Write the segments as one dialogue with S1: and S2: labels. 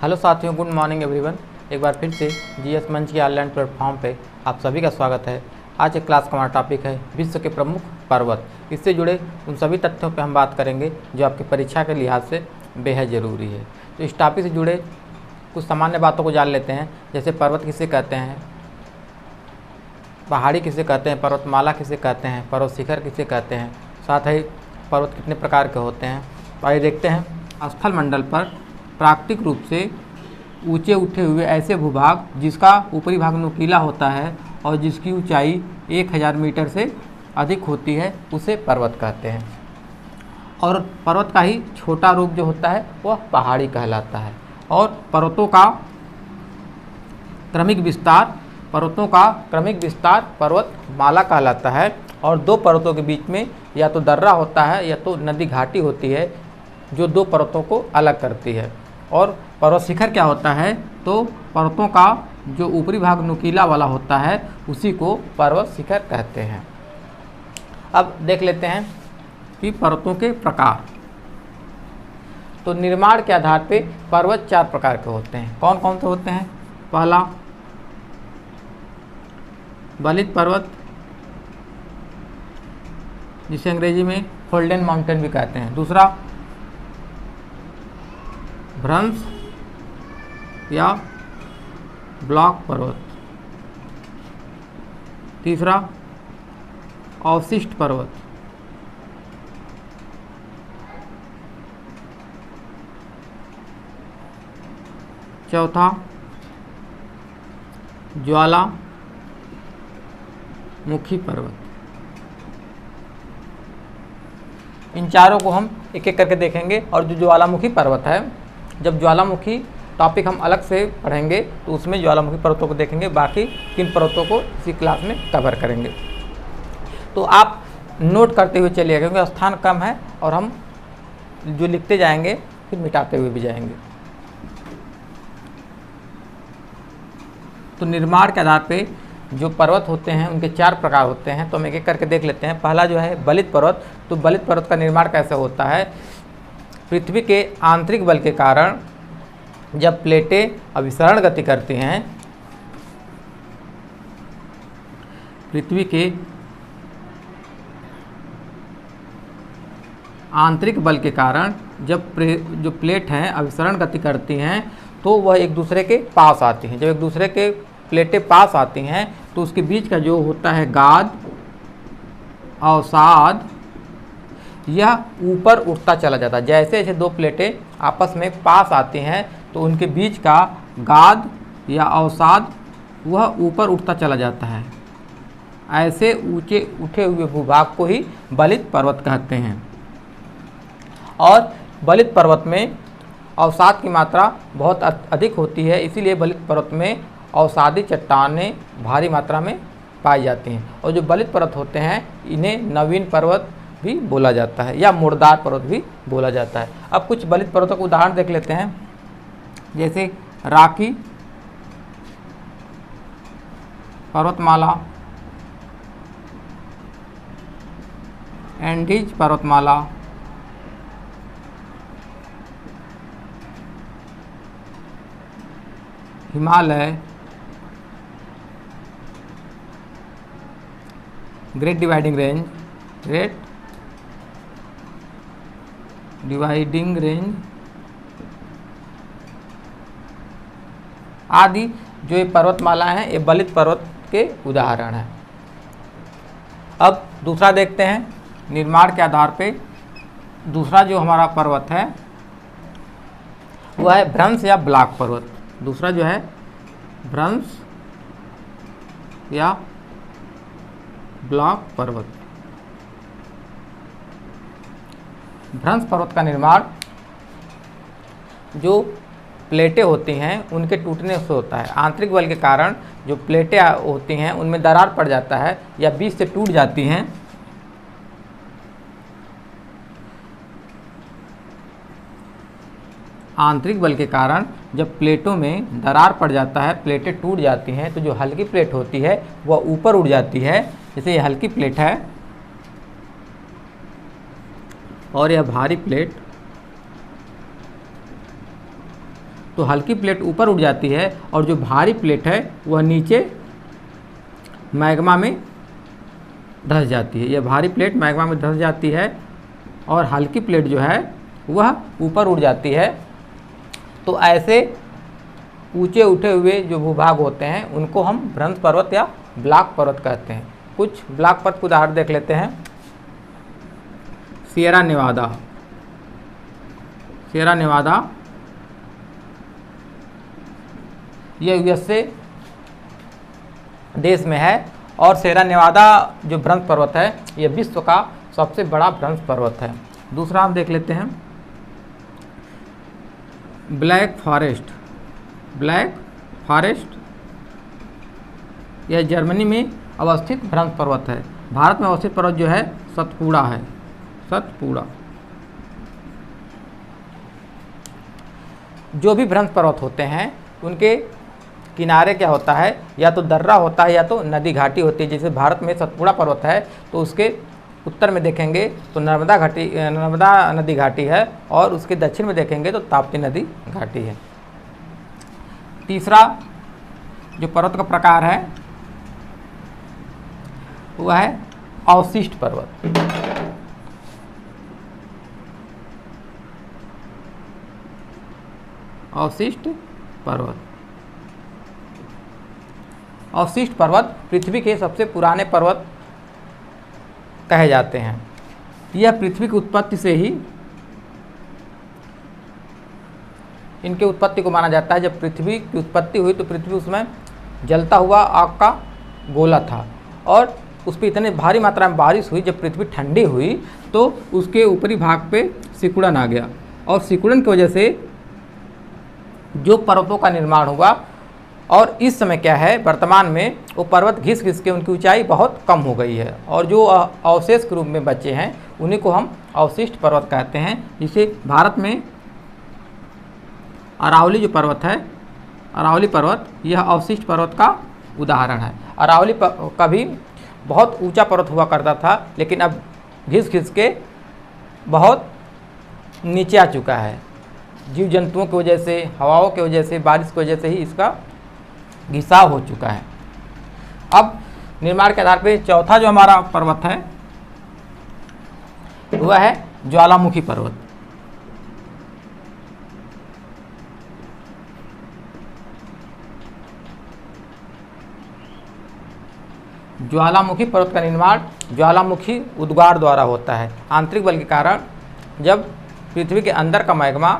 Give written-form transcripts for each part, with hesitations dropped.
S1: Hello साथियों, good morning everyone. एक बार फिर से जीएस मंच के ऑनलाइन प्लेटफॉर्म पे आप सभी का स्वागत है। आज एक क्लास का हमारा टॉपिक है विश्व के प्रमुख पर्वत। इससे जुड़े उन सभी तथ्यों पे हम बात करेंगे जो आपकी परीक्षा के लिहाज से बेहद ज़रूरी है। तो इस टॉपिक से जुड़े कुछ सामान्य बातों को जान लेते हैं, जैसे पर्वत किसे कहते हैं, पहाड़ी किसे कहते हैं, पर्वतमाला किसे कहते हैं, पर्वत शिखर किसे कहते हैं, साथ ही पर्वत कितने प्रकार के होते हैं। तो आइए देखते हैं। स्थल मंडल पर प्राकृतिक रूप से ऊंचे उठे हुए ऐसे भूभाग जिसका ऊपरी भाग नुकीला होता है और जिसकी ऊंचाई 1000 मीटर से अधिक होती है उसे पर्वत कहते हैं। और पर्वत का ही छोटा रूप जो होता है वह पहाड़ी कहलाता है। और पर्वतों का क्रमिक विस्तार पर्वतमाला कहलाता है। और दो पर्वतों के बीच में या तो दर्रा होता है या तो नदी घाटी होती है जो दो पर्वतों को अलग करती है। और पर्वत शिखर क्या होता है, तो पर्वतों का जो ऊपरी भाग नुकीला वाला होता है उसी को पर्वत शिखर कहते हैं। अब देख लेते हैं कि पर्वतों के प्रकार। तो निर्माण के आधार पे पर्वत 4 प्रकार के होते हैं। कौन कौन से होते हैं? पहला बलित पर्वत, जिसे अंग्रेजी में फोल्डन माउंटेन भी कहते हैं। दूसरा भ्रंश या ब्लॉक पर्वत। तीसरा अवशिष्ट पर्वत। चौथा ज्वालामुखी पर्वत। इन चारों को हम एक एक करके देखेंगे। और जो ज्वालामुखी पर्वत है, जब ज्वालामुखी टॉपिक हम अलग से पढ़ेंगे तो उसमें ज्वालामुखी पर्वतों को देखेंगे, बाकी 3 पर्वतों को इसी क्लास में कवर करेंगे। तो आप नोट करते हुए चलिएगा क्योंकि स्थान कम है और हम जो लिखते जाएंगे फिर मिटाते हुए भी जाएंगे। तो निर्माण के आधार पे जो पर्वत होते हैं उनके 4 प्रकार होते हैं। तो हम एक एक करके देख लेते हैं। पहला जो है बलित पर्वत। तो बलित पर्वत का निर्माण कैसे होता है? पृथ्वी के आंतरिक बल के कारण जब प्लेटें अभिसरण गति करती हैं, पृथ्वी के आंतरिक बल के कारण जब जो प्लेट हैं अभिसरण गति करती हैं तो वह एक दूसरे के पास आती हैं। जब एक दूसरे के प्लेटें पास आती हैं तो उसके बीच का जो होता है गाद अवसाद, यह ऊपर उठता चला जाता है। जैसे जैसे 2 प्लेटें आपस में पास आती हैं तो उनके बीच का गाद या अवसाद वह ऊपर उठता चला जाता है। ऐसे ऊंचे उठे हुए भूभाग को ही बलित पर्वत कहते हैं। और बलित पर्वत में अवसाद की मात्रा बहुत अधिक होती है, इसीलिए बलित पर्वत में अवसादी चट्टानें भारी मात्रा में पाई जाती हैं। और जो बलित पर्वत होते हैं इन्हें नवीन पर्वत भी बोला जाता है या मुर्दार पर्वत भी बोला जाता है। अब कुछ बलित पर्वतों को उदाहरण देख लेते हैं, जैसे राकी पर्वतमाला, एंडीज पर्वतमाला, हिमालय, ग्रेट डिवाइडिंग रेंज आदि जो ये पर्वतमाला हैं ये बलित पर्वत के उदाहरण हैं। अब दूसरा देखते हैं। निर्माण के आधार पे दूसरा जो हमारा पर्वत है वह है भ्रंश या ब्लॉक पर्वत। दूसरा जो है भ्रंश या ब्लॉक पर्वत। भ्रंश पर्वत का निर्माण जो प्लेटें होती हैं उनके टूटने से होता है। आंतरिक बल के कारण जो प्लेटें होती हैं उनमें दरार पड़ जाता है या बीच से टूट जाती हैं। आंतरिक बल के कारण जब प्लेटों में दरार पड़ जाता है, प्लेटें टूट जाती हैं, तो जो हल्की प्लेट होती है वह ऊपर उड़ जाती है। जैसे ये हल्की प्लेट है और यह भारी प्लेट तो हल्की प्लेट ऊपर उठ जाती है और जो भारी प्लेट है वह नीचे मैग्मा में धंस जाती है। यह भारी प्लेट मैग्मा में धंस जाती है और हल्की प्लेट जो है वह ऊपर उड़ जाती है। तो ऐसे ऊंचे उठे हुए जो भूभाग होते हैं उनको हम भ्रंश पर्वत या ब्लॉक पर्वत कहते हैं। कुछ ब्लॉक पर्वत के उदाहरण देख लेते हैं। सियरा नेवादा, सियरा नेवादा यह यूएसए देश में है और सियरा नेवादा जो भ्रंश पर्वत है यह विश्व का सबसे बड़ा भ्रंश पर्वत है। दूसरा हम देख लेते हैं ब्लैक फॉरेस्ट, ब्लैक फॉरेस्ट यह जर्मनी में अवस्थित भ्रंश पर्वत है। भारत में अवस्थित पर्वत जो है सतपुड़ा है, सतपुड़ा। जो भी भ्रंश पर्वत होते हैं उनके किनारे क्या होता है, या तो दर्रा होता है या तो नदी घाटी होती है। जैसे भारत में सतपुड़ा पर्वत है तो उसके उत्तर में देखेंगे तो नर्मदा नदी घाटी है और उसके दक्षिण में देखेंगे तो ताप्ती नदी घाटी है। तीसरा जो पर्वत का प्रकार है वह है अवशिष्ट पर्वत। अवशिष्ट पर्वत, अवशिष्ट पर्वत पृथ्वी के सबसे पुराने पर्वत कहे जाते हैं। यह पृथ्वी की उत्पत्ति से ही इनके उत्पत्ति को माना जाता है। जब पृथ्वी की उत्पत्ति हुई तो पृथ्वी उसमें जलता हुआ आग का गोला था और उस पर इतने भारी मात्रा में बारिश हुई। जब पृथ्वी ठंडी हुई तो उसके ऊपरी भाग पे सिकुड़न आ गया और सिकुड़न की वजह से जो पर्वतों का निर्माण हुआ। और इस समय क्या है, वर्तमान में वो पर्वत घिस घिस के उनकी ऊंचाई बहुत कम हो गई है और जो अवशेष के रूप में बचे हैं उन्हीं को हम अवशिष्ट पर्वत कहते हैं। जिसे भारत में अरावली जो पर्वत है, अरावली पर्वत यह अवशिष्ट पर्वत का उदाहरण है। अरावली कभी बहुत ऊंचा पर्वत हुआ करता था लेकिन अब घिस घिस के बहुत नीचे आ चुका है। जीव जंतुओं की वजह से, हवाओं की वजह से, बारिश की वजह से ही इसका घिसाव हो चुका है। अब निर्माण के आधार पर चौथा जो हमारा पर्वत है वह है ज्वालामुखी पर्वत। ज्वालामुखी पर्वत का निर्माण ज्वालामुखी उद्गार द्वारा होता है। आंतरिक बल के कारण जब पृथ्वी के अंदर का मैग्मा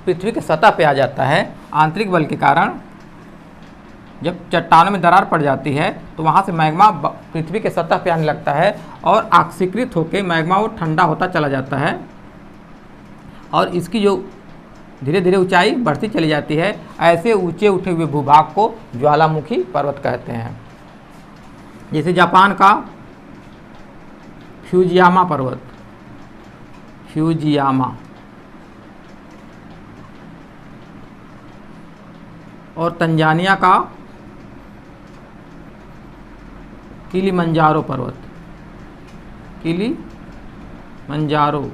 S1: पृथ्वी के सतह पे आ जाता है, आंतरिक बल के कारण जब चट्टानों में दरार पड़ जाती है तो वहाँ से मैग्मा पृथ्वी के सतह पे आने लगता है और ऑक्सीकृत होकर मैग्मा वो ठंडा होता चला जाता है और इसकी जो धीरे धीरे ऊंचाई बढ़ती चली जाती है। ऐसे ऊंचे उठे हुए भूभाग को ज्वालामुखी पर्वत कहते हैं। जैसे जापान का फ्यूजियामा पर्वत, फ्यूजियामा, और तंजानिया का किलिमंजारो पर्वत, किलिमंजारो,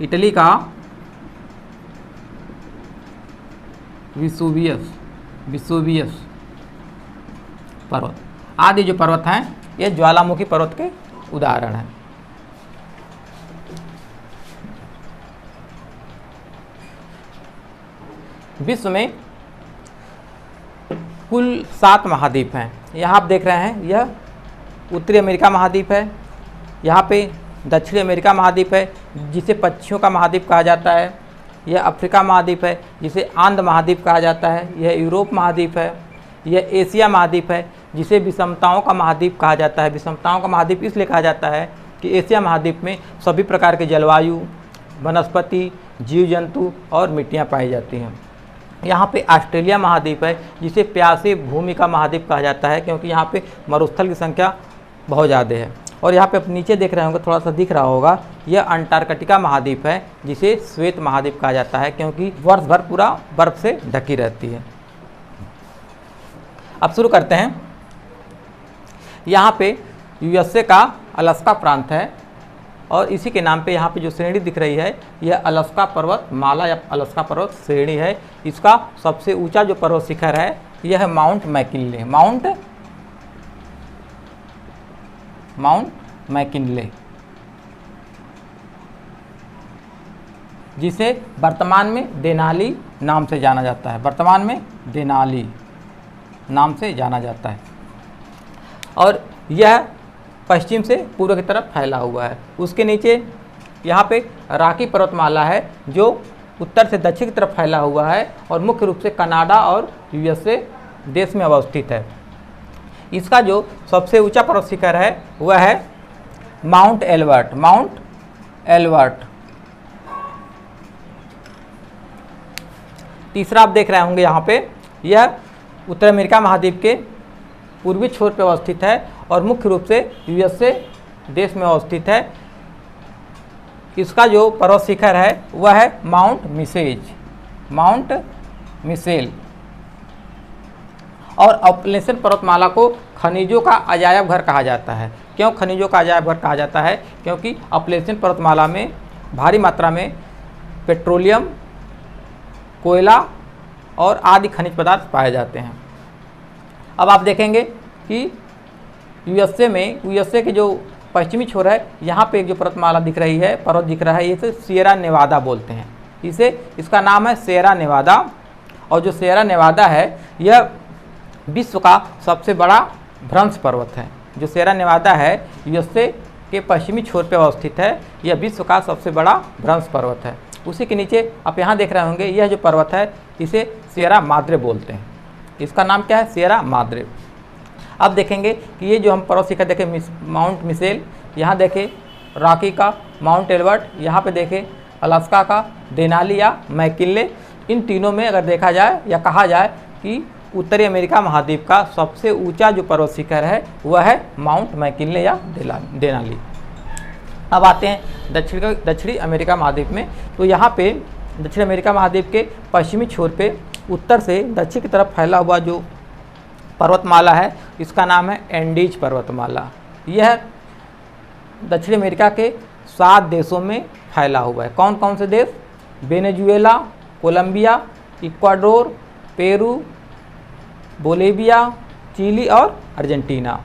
S1: इटली का विसुवियस पर्वत आदि जो पर्वत हैं ये ज्वालामुखी पर्वत के उदाहरण हैं। विश्व में कुल 7 महाद्वीप हैं। यहाँ आप देख रहे हैं यह उत्तरी अमेरिका महाद्वीप है, यहाँ पे दक्षिणी अमेरिका महाद्वीप है जिसे पक्षियों का महाद्वीप कहा जाता है, यह अफ्रीका महाद्वीप है जिसे आंध्र महाद्वीप कहा जाता है, यह यूरोप महाद्वीप है, यह एशिया महाद्वीप है जिसे विषमताओं का महाद्वीप कहा जाता है। विषमताओं का महाद्वीप इसलिए कहा जाता है कि एशिया महाद्वीप में सभी प्रकार के जलवायु, वनस्पति, जीव जंतु और मिट्टियाँ पाई जाती हैं। यहाँ पे ऑस्ट्रेलिया महाद्वीप है जिसे प्यासी भूमि का महाद्वीप कहा जाता है क्योंकि यहाँ पे मरुस्थल की संख्या बहुत ज़्यादा है। और यहाँ पे आप नीचे देख रहे होंगे, थोड़ा सा दिख रहा होगा, यह अंटार्कटिका महाद्वीप है जिसे श्वेत महाद्वीप कहा जाता है क्योंकि वर्ष भर पूरा बर्फ से ढकी रहती है। अब शुरू करते हैं। यहाँ पे यूएसए का अलास्का प्रांत है, और इसी के नाम पे यहाँ पे जो श्रेणी दिख रही है यह अलास्का पर्वत माला या अलास्का पर्वत श्रेणी है। इसका सबसे ऊंचा जो पर्वत शिखर है यह है माउंट मैकिनले, जिसे वर्तमान में देनाली नाम से जाना जाता है, वर्तमान में देनाली नाम से जाना जाता है। और यह पश्चिम से पूर्व की तरफ फैला हुआ है। उसके नीचे यहाँ पे रॉकी पर्वतमाला है जो उत्तर से दक्षिण की तरफ फैला हुआ है और मुख्य रूप से कनाडा और यूएसए देश में अवस्थित है। इसका जो सबसे ऊंचा पर्वत शिखर है वह है माउंट एल्बर्ट। तीसरा आप देख रहे होंगे यहाँ पे, यह उत्तर अमेरिका महाद्वीप के पूर्वी छोर पर अवस्थित है और मुख्य रूप से यूएसए देश में अवस्थित है। इसका जो पर्वत शिखर है वह है माउंट मिसेल। और अपलेशन पर्वतमाला को खनिजों का अजायब घर कहा जाता है। क्यों खनिजों का अजायब घर कहा जाता है? क्योंकि अपलेशन पर्वतमाला में भारी मात्रा में पेट्रोलियम, कोयला और आदि खनिज पदार्थ पाए जाते हैं। अब आप देखेंगे कि यूएसए के जो पश्चिमी छोर है यहाँ पे एक जो पर्वतमाला दिख रही है, पर्वत दिख रहा है, इसे सिएरा नेवादा बोलते हैं। इसका नाम है सिएरा नेवादा। और जो सिएरा नेवादा है यह विश्व का सबसे बड़ा भ्रंश पर्वत है। जो सिएरा नेवादा है यूएसए के पश्चिमी छोर पर अवस्थित है। यह विश्व का सबसे बड़ा भ्रंश पर्वत है। उसी के नीचे आप यहाँ देख रहे होंगे, यह जो पर्वत है इसे सिएरा माद्रे बोलते हैं। इसका नाम क्या है? Sierra Madre. अब देखेंगे कि ये जो हम पर्वत शिखर देखें, माउंट मिसेल, यहाँ देखें रॉकी का माउंट एल्बर्ट, यहाँ पे देखें अलास्का का देनाली या मैकिनले। इन तीनों में अगर देखा जाए या कहा जाए कि उत्तरी अमेरिका महाद्वीप का सबसे ऊंचा जो पर्वत शिखर है वह है माउंट मैकिनले या देनाली। अब आते हैं दक्षिणी अमेरिका महाद्वीप में। तो यहाँ पे दक्षिण अमेरिका महाद्वीप के पश्चिमी छोर पे उत्तर से दक्षिण की तरफ फैला हुआ जो पर्वतमाला है इसका नाम है एंडीज पर्वतमाला। यह दक्षिण अमेरिका के 7 देशों में फैला हुआ है। कौन कौन से देश? Venezuela, Colombia, Ecuador, Peru, Bolivia, Chile और अर्जेंटीना।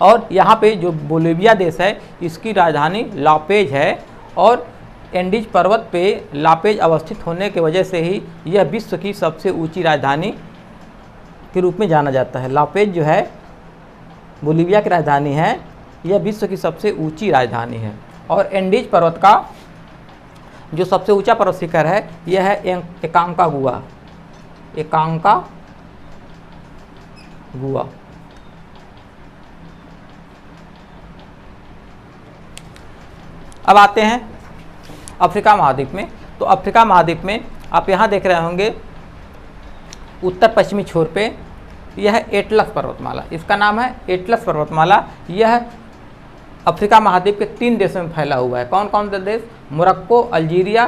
S1: और यहाँ पे जो बोलिविया देश है इसकी राजधानी लापेज है और एंडीज पर्वत पे लापेज अवस्थित होने की वजह से ही यह विश्व की सबसे ऊंची राजधानी के रूप में जाना जाता है। लापेज जो है बोलिविया की राजधानी है, यह विश्व की सबसे ऊंची राजधानी है। और एंडीज पर्वत का जो सबसे ऊंचा पर्वत शिखर है यह है एकांकागुआ। अब आते हैं अफ्रीका महाद्वीप में। तो अफ्रीका महाद्वीप में आप यहाँ देख रहे होंगे उत्तर पश्चिमी छोर पे यह एटलस पर्वतमाला। इसका नाम है एटलस पर्वतमाला। यह अफ्रीका महाद्वीप के 3 देशों में फैला हुआ है। कौन कौन से देश? Morocco, Algeria,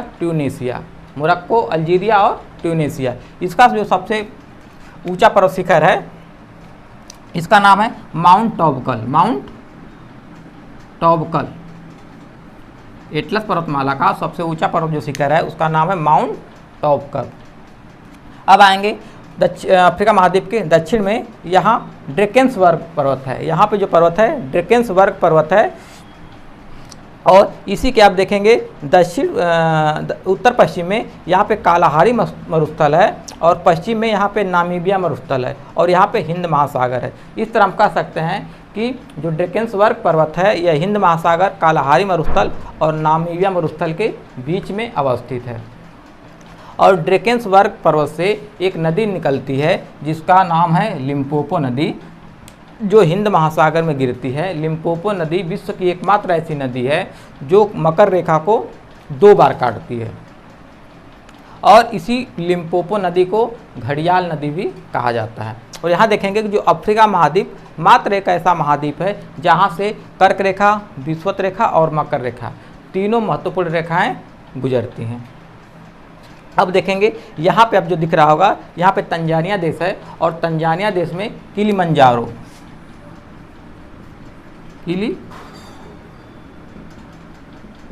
S1: Tunisia. इसका जो सबसे ऊंचा पर्वत शिखर है इसका नाम है माउंट टॉबकल। एटलस पर्वतमाला का सबसे ऊंचा पर्वत जो शिखर है उसका नाम है माउंट टॉबकल। अब आएंगे अफ्रीका महाद्वीप के दक्षिण में, यहाँ ड्रेकेंसबर्ग पर्वत है। यहाँ पे जो पर्वत है ड्रेकेंसबर्ग पर्वत है। और इसी के आप देखेंगे उत्तर पश्चिम में यहाँ पे कालाहारी मरुस्थल है और पश्चिम में यहाँ पे नामीबिया मरुस्थल है और यहाँ पे हिंद महासागर है। इस तरह हम कह सकते हैं कि जो ड्रेकेंसबर्ग पर्वत है यह हिंद महासागर, कालाहारी मरुस्थल और नामीबिया मरुस्थल के बीच में अवस्थित है। और ड्रेकेंसबर्ग पर्वत से एक नदी निकलती है जिसका नाम है लिम्पोपो नदी, जो हिंद महासागर में गिरती है। लिम्पोपो नदी विश्व की एकमात्र ऐसी नदी है जो मकर रेखा को 2 बार काटती है। और इसी लिम्पोपो नदी को घड़ियाल नदी भी कहा जाता है। और यहाँ देखेंगे कि जो अफ्रीका महाद्वीप मात्र एक ऐसा महाद्वीप है जहाँ से कर्क रेखा, विषुवत रेखा और मकर रेखा तीनों महत्वपूर्ण रेखाएं गुजरती हैं। अब देखेंगे यहाँ पे अब जो दिख रहा होगा, यहाँ पे तंजानिया देश है और तंजानिया देश में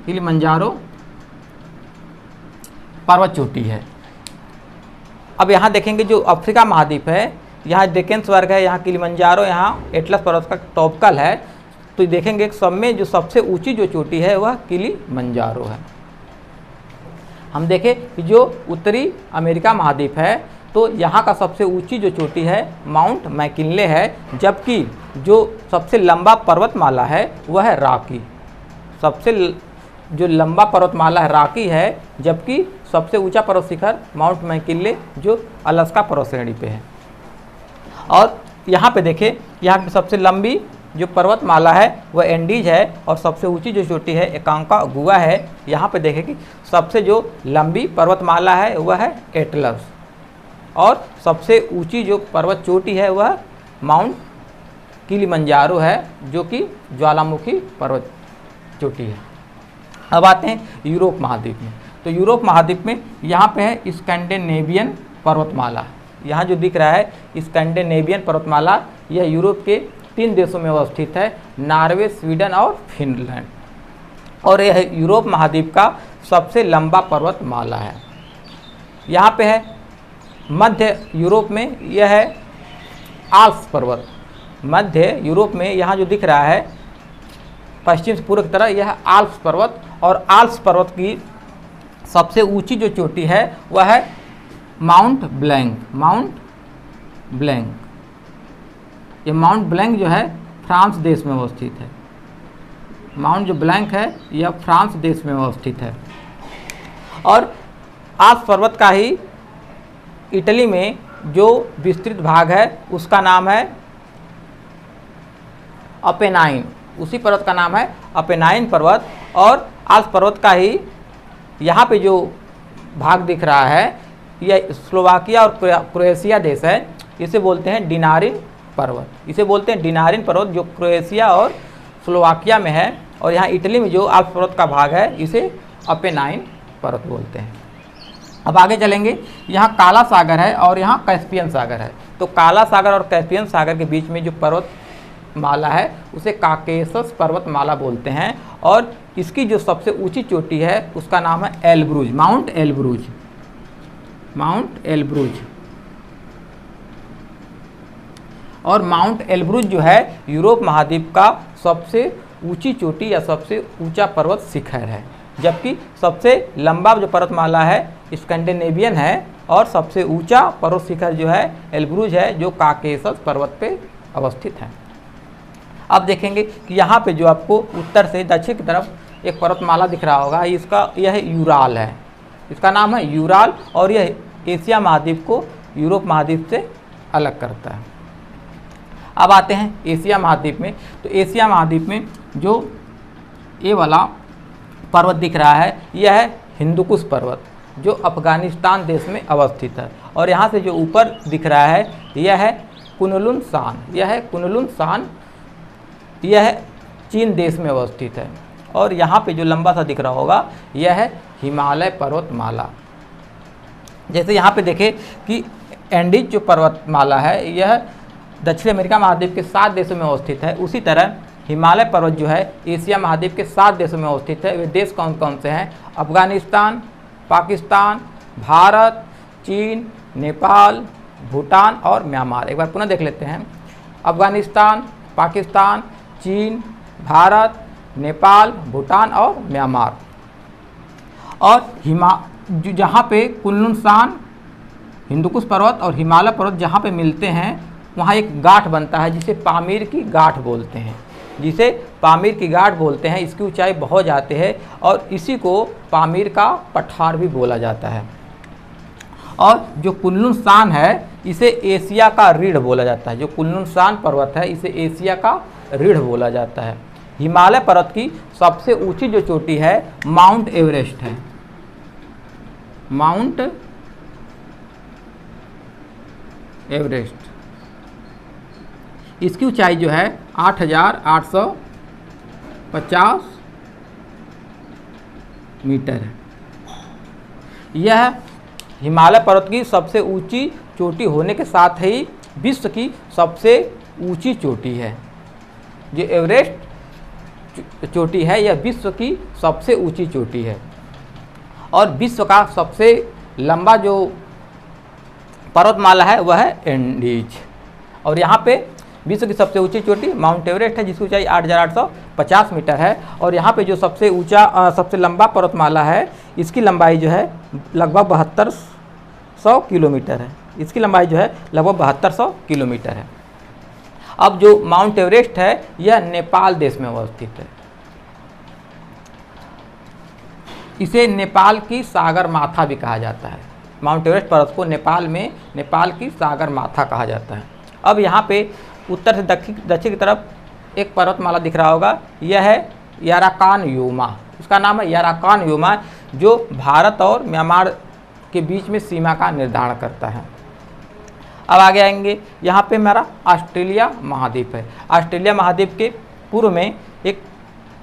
S1: किलिमंजारो पर्वत चोटी है। अब यहाँ देखेंगे जो अफ्रीका महाद्वीप है, यहाँ डेक्कन स्वर्ग है, यहाँ किलिमंजारो, यहाँ एटलस पर्वत का टॉपिकल है। तो देखेंगे सब में जो सबसे ऊंची जो चोटी है वह किलिमंजारो है। हम देखें कि जो उत्तरी अमेरिका महाद्वीप है तो यहाँ का सबसे ऊंची जो चोटी है माउंट मैकिनले है, जबकि जो सबसे लंबा पर्वतमाला है वह है रॉकी। सबसे जो लंबा पर्वतमाला है रॉकी है, जबकि सबसे ऊंचा पर्वत शिखर माउंट मैकिनले जो अलास्का पर्वत श्रेणी पे है। और यहाँ पे देखें, यहाँ की सबसे लंबी जो पर्वतमाला है वह एंडीज है और सबसे ऊंची जो चोटी है एकांकागुआ है। यहाँ पे देखें कि सबसे जो लंबी पर्वतमाला है वह है एटलस और सबसे ऊंची जो पर्वत चोटी है वह माउंट किलिमंजारो है, जो कि ज्वालामुखी पर्वत चोटी है। अब आते हैं यूरोप महाद्वीप में। तो यूरोप महाद्वीप में यहाँ पे है स्कैंडिनेवियन पर्वतमाला। यहाँ जो दिख रहा है स्कैंडिनेवियन पर्वतमाला, यह यूरोप के 3 देशों में अवस्थित है, नॉर्वे, स्वीडन और फिनलैंड। और यह यूरोप महाद्वीप का सबसे लंबा पर्वतमाला है। यहाँ पे है मध्य यूरोप में, यह है आल्प्स पर्वत। मध्य यूरोप में यहाँ जो दिख रहा है पश्चिम से पूर्व की तरह, यह आल्प्स पर्वत। और आल्प्स पर्वत की सबसे ऊंची जो चोटी है वह है माउंट ब्लैंक। माउंट ब्लैंक, ये माउंट ब्लैंक जो है फ्रांस देश में अवस्थित है। माउंट जो ब्लैंक है यह फ्रांस देश में अवस्थित है। और आल्प्स पर्वत का ही इटली में जो विस्तृत भाग है उसका नाम है अपेनाइन। उसी पर्वत का नाम है अपेनाइन पर्वत। और आल्प्स पर्वत का ही यहाँ पे जो भाग दिख रहा है यह स्लोवाकिया और क्रोएशिया देश है, इसे बोलते हैं डिनारिन पर्वत। इसे बोलते हैं डिनारिन पर्वत, जो क्रोएशिया और स्लोवाकिया में है। और यहाँ इटली में जो आल्प्स पर्वत का भाग है इसे अपेनाइन पर्वत बोलते हैं। अब आगे चलेंगे, यहाँ काला सागर है और यहाँ कैस्पियन सागर है। तो काला सागर और कैस्पियन सागर के बीच में जो पर्वतमाला है उसे काकेशस पर्वतमाला बोलते हैं। और इसकी जो सबसे ऊंची चोटी है उसका नाम है Elburz, mount Elburz. Mount Elburz. और माउंट एल्ब्रूज जो है यूरोप महाद्वीप का सबसे ऊंची चोटी या सबसे ऊंचा पर्वत शिखर है, जबकि सबसे लंबा जो पर्वतमाला है स्कैंडिनेवियन है और सबसे ऊंचा पर्वत शिखर जो है एल्ब्रूज है, जो काकेशस पर्वत पे अवस्थित है। अब देखेंगे कि यहाँ पे जो आपको उत्तर से दक्षिण की तरफ एक पर्वतमाला दिख रहा होगा, यह यूराल है। इसका नाम है यूराल और यह एशिया महाद्वीप को यूरोप महाद्वीप से अलग करता है। अब आते हैं एशिया महाद्वीप में। तो एशिया महाद्वीप में जो ये वाला पर्वत दिख रहा है यह है हिंदुकुश पर्वत, जो अफगानिस्तान देश में अवस्थित है। और यहाँ से जो ऊपर दिख रहा है यह है कुनलुन सान। यह है कुनलुन सान, यह चीन देश में अवस्थित है। और यहाँ पे जो लंबा सा दिख रहा होगा यह है हिमालय पर्वतमाला। जैसे यहाँ पे देखें कि एंडीज जो पर्वतमाला है यह दक्षिण अमेरिका महाद्वीप के 7 देशों में अवस्थित है, उसी तरह हिमालय पर्वत जो है एशिया महाद्वीप के 7 देशों में अवस्थित है। वे देश कौन कौन से हैं? अफगानिस्तान, पाकिस्तान, भारत, चीन, नेपाल, भूटान और म्यांमार। एक बार पुनः देख लेते हैं। अफगानिस्तान, पाकिस्तान, चीन, भारत, नेपाल, भूटान और म्यांमार। और जहाँ पे कुनलुन सान, हिंदुकुश पर्वत और हिमालय पर्वत जहाँ पे मिलते हैं वहाँ एक गांठ बनता है जिसे पामीर की गांठ बोलते हैं। जिसे पामीर की गांठ बोलते हैं। इसकी ऊंचाई बहुत जाती है और इसी को पामीर का पठार भी बोला जाता है। और जो कुनलुन सान है इसे एशिया का रीढ़ बोला जाता है। जो कुनलुन सान पर्वत है इसे एशिया का रीढ़ बोला जाता है। हिमालय पर्वत की सबसे ऊंची जो चोटी है माउंट एवरेस्ट है। माउंट एवरेस्ट, इसकी ऊंचाई जो है 8,850 मीटर है। यह हिमालय पर्वत की सबसे ऊंची चोटी होने के साथ ही विश्व की सबसे ऊंची चोटी है। जो एवरेस्ट चोटी है, यह विश्व की सबसे ऊंची चोटी है और विश्व का सबसे लंबा जो पर्वतमाला है वह है एंडीज। और यहाँ पे विश्व की सबसे ऊंची चोटी माउंट एवरेस्ट है जिसकी ऊंचाई 8,850 मीटर है। और यहाँ पे जो सबसे ऊंचा सबसे लंबा पर्वतमाला है इसकी लंबाई जो है लगभग 7200 किलोमीटर है। इसकी लंबाई जो है लगभग 7200 किलोमीटर है। अब जो माउंट एवरेस्ट है यह नेपाल देश में अवस्थित है। इसे नेपाल की सागर माथा भी कहा जाता है। माउंट एवरेस्ट पर्वत को नेपाल में नेपाल की सागर माथा कहा जाता है। अब यहाँ पे उत्तर से दक्षिण की तरफ एक पर्वतमाला दिख रहा होगा, यह है याराकान योमा। इसका नाम है याराकान योमा जो भारत और म्यांमार के बीच में सीमा का निर्धारण करता है। अब आगे आएंगे, यहाँ पे हमारा ऑस्ट्रेलिया महाद्वीप है। ऑस्ट्रेलिया महाद्वीप के पूर्व में एक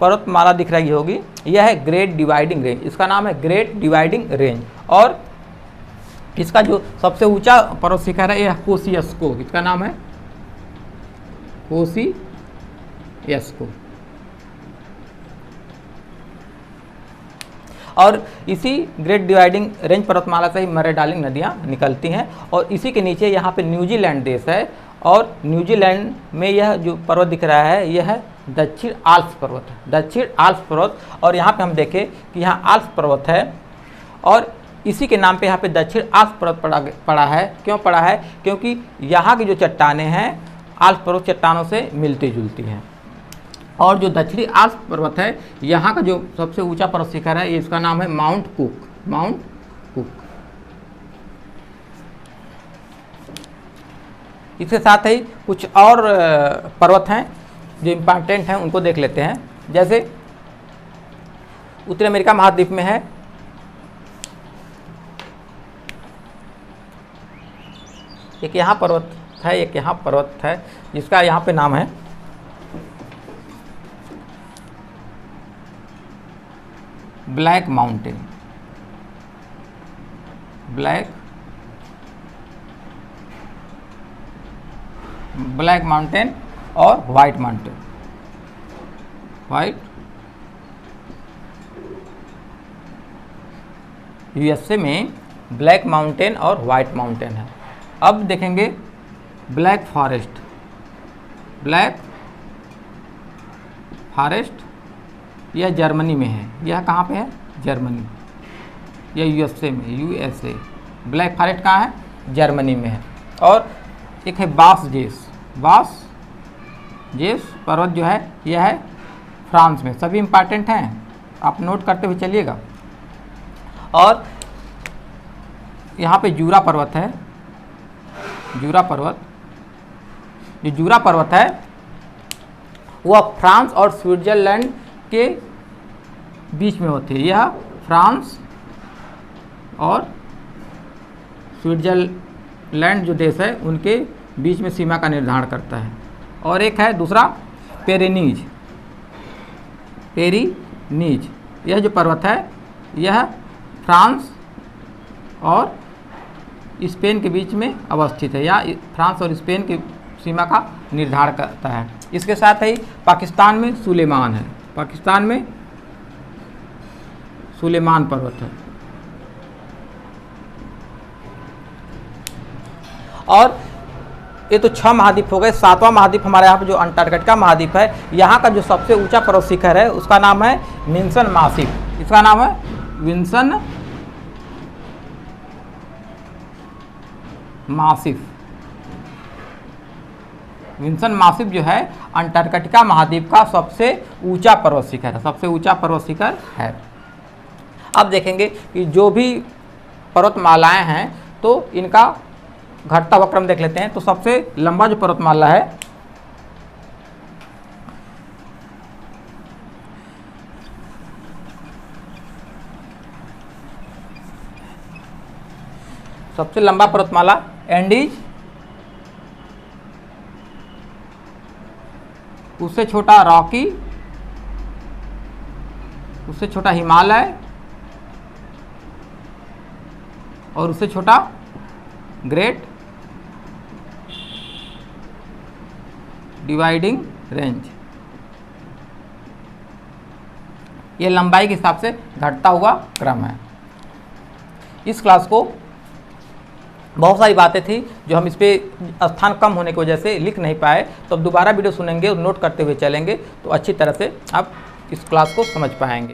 S1: पर्वतमाला दिख रही होगी, यह है ग्रेट डिवाइडिंग रेंज। इसका नाम है ग्रेट डिवाइडिंग रेंज। और इसका जो सबसे ऊंचा पर्वत शिखर है यह कोसियस्को। इसका नाम है कोसियस्को। और इसी ग्रेट डिवाइडिंग रेंज पर्वतमाला से ही मरे डार्लिंग नदियाँ निकलती हैं। और इसी के नीचे यहाँ पे न्यूजीलैंड देश है और न्यूजीलैंड में यह जो पर्वत दिख रहा है यह है दक्षिण आल्प्स पर्वत। दक्षिण आल्प्स पर्वत। और यहाँ पे हम देखें कि यहाँ आल्प्स पर्वत है और इसी के नाम पे यहाँ पे दक्षिण आल्प्स पर्वत पड़ा है। क्यों पड़ा है? क्योंकि यहाँ की जो चट्टानें हैं आल्प्स पर्वत चट्टानों से मिलती जुलती हैं। और जो दक्षिणी आल्प्स पर्वत है यहाँ का जो सबसे ऊंचा पर्वत शिखर है इसका नाम है माउंट कुक। Mount cook. इसके साथ ही कुछ और पर्वत हैं जो इम्पॉर्टेंट हैं, उनको देख लेते हैं। जैसे उत्तरी अमेरिका महाद्वीप में है एक यहाँ पर्वत है, एक यहाँ पर्वत है जिसका यहाँ पे नाम है ब्लैक माउंटेन। ब्लैक माउंटेन और वाइट माउंटेन। वाइट यूएसए में ब्लैक माउंटेन और वाइट माउंटेन है। अब देखेंगे ब्लैक फॉरेस्ट। ब्लैक फॉरेस्ट यह जर्मनी में है। यह कहाँ पे है? जर्मनी। यह यूएसए में, यूएसए। ब्लैक फॉरेस्ट कहाँ है? जर्मनी में है। और एक है बास जेस। बास जेस पर्वत जो है यह है फ्रांस में। सभी इंपॉर्टेंट हैं, आप नोट करते हुए चलिएगा। और यहाँ पे जूरा पर्वत है। जूरा पर्वत, जो जूरा पर्वत है वह फ्रांस और स्विट्जरलैंड के बीच में होती है। यह फ्रांस और स्विट्जरलैंड जो देश है उनके बीच में सीमा का निर्धारण करता है। और एक है दूसरा पेरेनीज। पेरिनीज यह जो पर्वत है यह फ्रांस और स्पेन के बीच में अवस्थित है। या फ्रांस और स्पेन की सीमा का निर्धारण करता है। इसके साथ ही पाकिस्तान में सुलेमान है। पाकिस्तान में सुलेमान पर्वत है। और ये तो 6 महाद्वीप हो गए। 7वां महाद्वीप हमारे यहाँ पे जो अंटार्कटिका महाद्वीप है, यहाँ का जो सबसे ऊंचा पर्वत शिखर है उसका नाम है विंसन मासिफ। इसका नाम है विंसन मासिफ। विंसन मासिफ जो है अंटार्कटिका महाद्वीप का सबसे ऊंचा पर्वत शिखर है। सबसे ऊंचा पर्वत शिखर है। अब देखेंगे कि जो भी पर्वतमालाएं हैं तो इनका घटता हुआ क्रम देख लेते हैं। तो सबसे लंबा जो पर्वतमाला है सबसे लंबा पर्वतमाला एंडीज, उससे छोटा रॉकी, उससे छोटा हिमालय और उससे छोटा ग्रेट डिवाइडिंग रेंज। ये लंबाई के हिसाब से घटता हुआ क्रम है। इस क्लास को बहुत सारी बातें थी जो हम इस पर स्थान कम होने की वजह से लिख नहीं पाए, तो अब दोबारा वीडियो सुनेंगे और नोट करते हुए चलेंगे तो अच्छी तरह से आप इस क्लास को समझ पाएंगे।